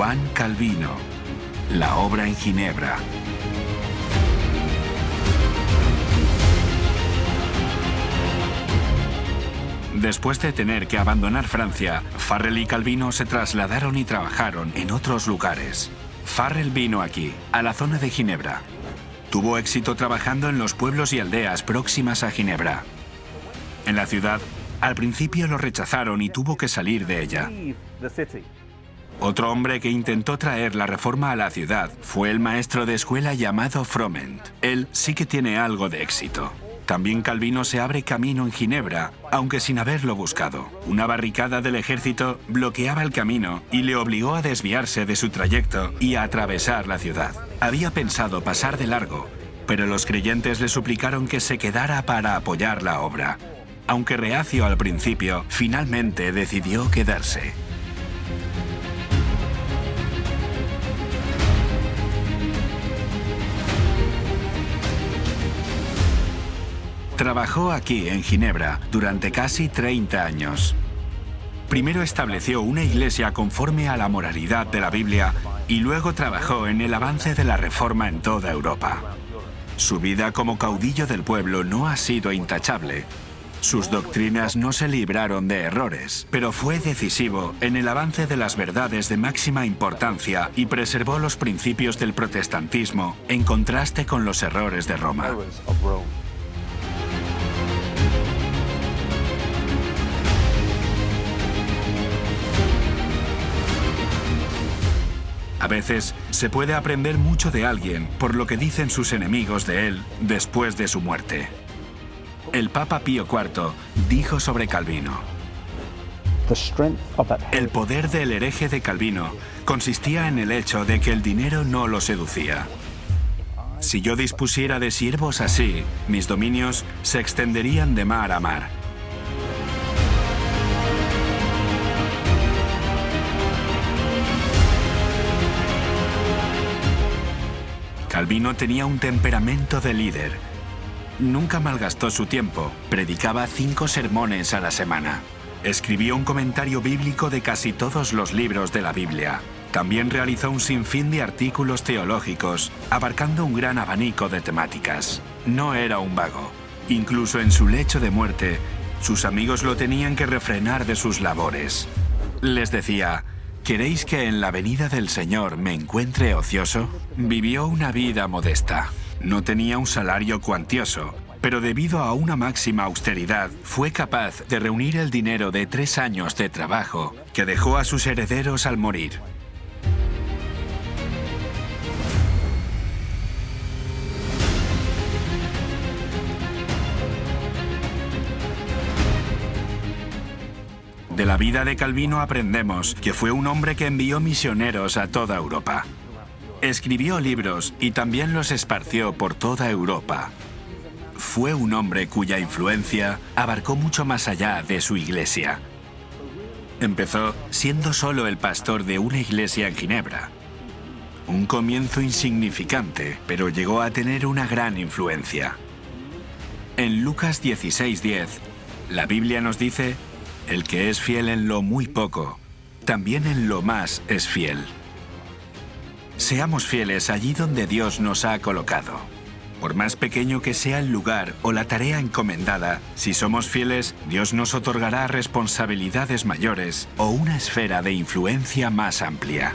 Juan Calvino. La obra en Ginebra. Después de tener que abandonar Francia, Farel y Calvino se trasladaron y trabajaron en otros lugares. Farel vino aquí, a la zona de Ginebra. Tuvo éxito trabajando en los pueblos y aldeas próximas a Ginebra. En la ciudad, al principio lo rechazaron y tuvo que salir de ella. Otro hombre que intentó traer la reforma a la ciudad fue el maestro de escuela llamado Froment. Él sí que tiene algo de éxito. También Calvino se abre camino en Ginebra, aunque sin haberlo buscado. Una barricada del ejército bloqueaba el camino y le obligó a desviarse de su trayecto y a atravesar la ciudad. Había pensado pasar de largo, pero los creyentes le suplicaron que se quedara para apoyar la obra. Aunque reacio al principio, finalmente decidió quedarse. Trabajó aquí, en Ginebra, durante casi 30 años. Primero estableció una iglesia conforme a la moralidad de la Biblia y luego trabajó en el avance de la reforma en toda Europa. Su vida como caudillo del pueblo no ha sido intachable. Sus doctrinas no se libraron de errores, pero fue decisivo en el avance de las verdades de máxima importancia y preservó los principios del protestantismo en contraste con los errores de Roma. A veces se puede aprender mucho de alguien por lo que dicen sus enemigos de él después de su muerte. El Papa Pío IV dijo sobre Calvino: el poder del hereje de Calvino consistía en el hecho de que el dinero no lo seducía. Si yo dispusiera de siervos así, mis dominios se extenderían de mar a mar. Calvino tenía un temperamento de líder. Nunca malgastó su tiempo, predicaba 5 sermones a la semana. Escribió un comentario bíblico de casi todos los libros de la Biblia. También realizó un sinfín de artículos teológicos, abarcando un gran abanico de temáticas. No era un vago. Incluso en su lecho de muerte, sus amigos lo tenían que refrenar de sus labores. Les decía: ¿queréis que en la venida del Señor me encuentre ocioso? Vivió una vida modesta. No tenía un salario cuantioso, pero debido a una máxima austeridad, fue capaz de reunir el dinero de 3 años de trabajo que dejó a sus herederos al morir. De la vida de Calvino aprendemos que fue un hombre que envió misioneros a toda Europa. Escribió libros y también los esparció por toda Europa. Fue un hombre cuya influencia abarcó mucho más allá de su iglesia. Empezó siendo solo el pastor de una iglesia en Ginebra. Un comienzo insignificante, pero llegó a tener una gran influencia. En Lucas 16:10, la Biblia nos dice: el que es fiel en lo muy poco, también en lo más es fiel. Seamos fieles allí donde Dios nos ha colocado. Por más pequeño que sea el lugar o la tarea encomendada, si somos fieles, Dios nos otorgará responsabilidades mayores o una esfera de influencia más amplia.